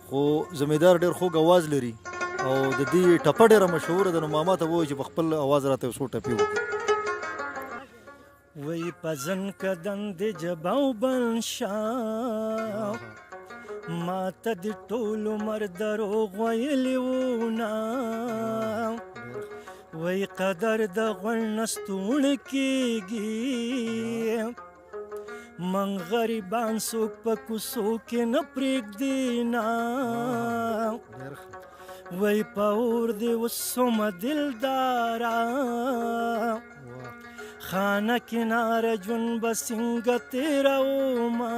خو زمیدار ډېر خوږ اواز لري او د دې ټپه ډېره مشهوره ده. نو ماما ته ووایي چې په خپل اواز راته یو څو ټپې وکړي. وی پزن کدن د جباو بنشا ما ته د ټول عمر دروغ ویلیونه وی قدر د غوړ نستون کېږي من غریبان څوک په کوڅو کې نه پرېږدي نه وی په اور دې وسومه دلداره خانه کناره ژوند به څنګه تېرومه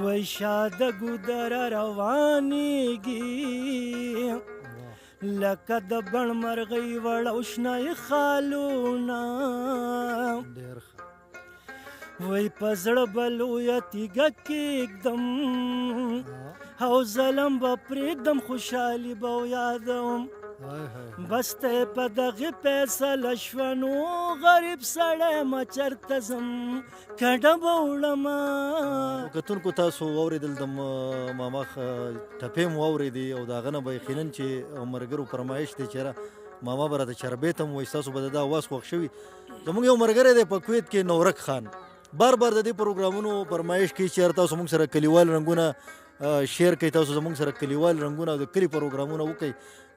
وی شاده ګودره روانېږي لکه د بڼ مرغۍ وړو شنه خالونه وی په زړه به لویه تیږه کېږدم او ظلم به پرېږدم خوشحالي به یادوم بس ته په دغې فیصله شوه نو غریب سړی مه چېرته ځم کډه به وړمه. کتونکو تاسو واورېدل د ماما ټپې مو واورېدې او د هغه نه به یقینا چې ملګرو فرمایش دی چې ماما به راته چربیت هم وایي ستاسو به د ده اواز خوښ شوي. زموږ یو ملګری دی په کویت کې نورک خان بار بار د دې پروګرامونو فرمایش کوي چې تاسو موږ سره کلیوال رنګونه شیر کوي تاسو زموږ سره کلیوال رنګونه او د کلي پروګرامونه وکړئ.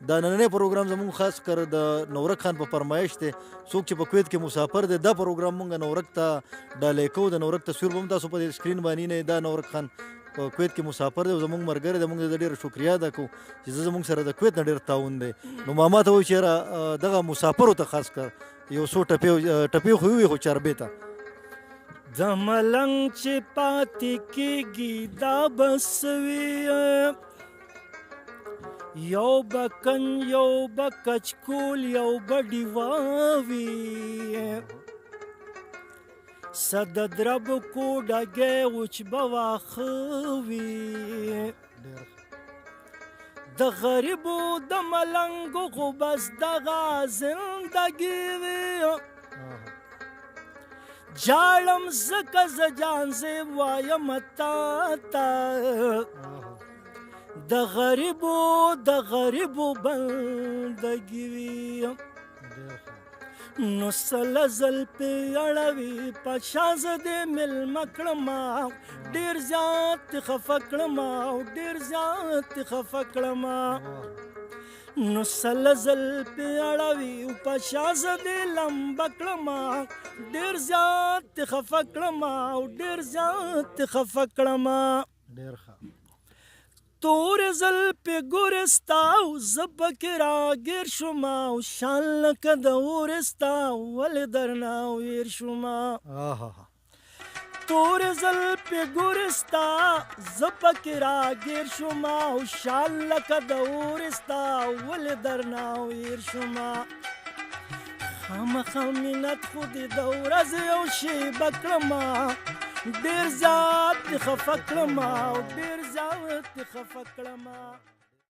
دا نننی پروګرام زموږ خاص کر د نورک خان په فرمایش دی. څوک چې په کویت کې مسافر دی دا پروګرام موږ نورک ته ډالۍ کوو. د نورک تصویر به هم تاسو په سکرین باندې نه دا نورک خان په کویت کې مسافر دی او زموږ ملګری دی. موږ د ډېر شکریا ادا کوو چې زموږ سره د کویت نه ډېر تعاون دی. نو ماما ته وایي چې دغه مسافرو ته خاص کر یو څو ټپې خو وي خو چربې ته د ملنګ چې پاتې کېږي دا بس وي یو بکن یو بکچکول یو بډیواوي صد درب کو ډګې وچ بواخوي د غریبو د ملنګو خو بس دغه زندګي وي جاړم زکه ز جان زه وایم تا ته د غریبو بندګي وي نو سله زل پې اړوي په شاز دې مېلمه کړمه ډېر زیات خفه کړمه او ډېر زیات خفه کړمه نو سله زل پې اړوي په شاز دې لمبه کړمه ډېر زیات خفه کړمه او ډېر زیات خفه کړمه تور زل پې ګورې ستا او زه پکې راګیر شومه او شان لکه د اورې ستا ولې درنه ویر شومه تور زل پې ګورې ستا زه پکې راګیر شومه او شان لکه د اورې ستا ولې درنه ویر شومه خامخا مینت خو دې د ورځې یو شیبه کړمه ډېر زیات خفه کړمه او ډېر زیات خفه کړمه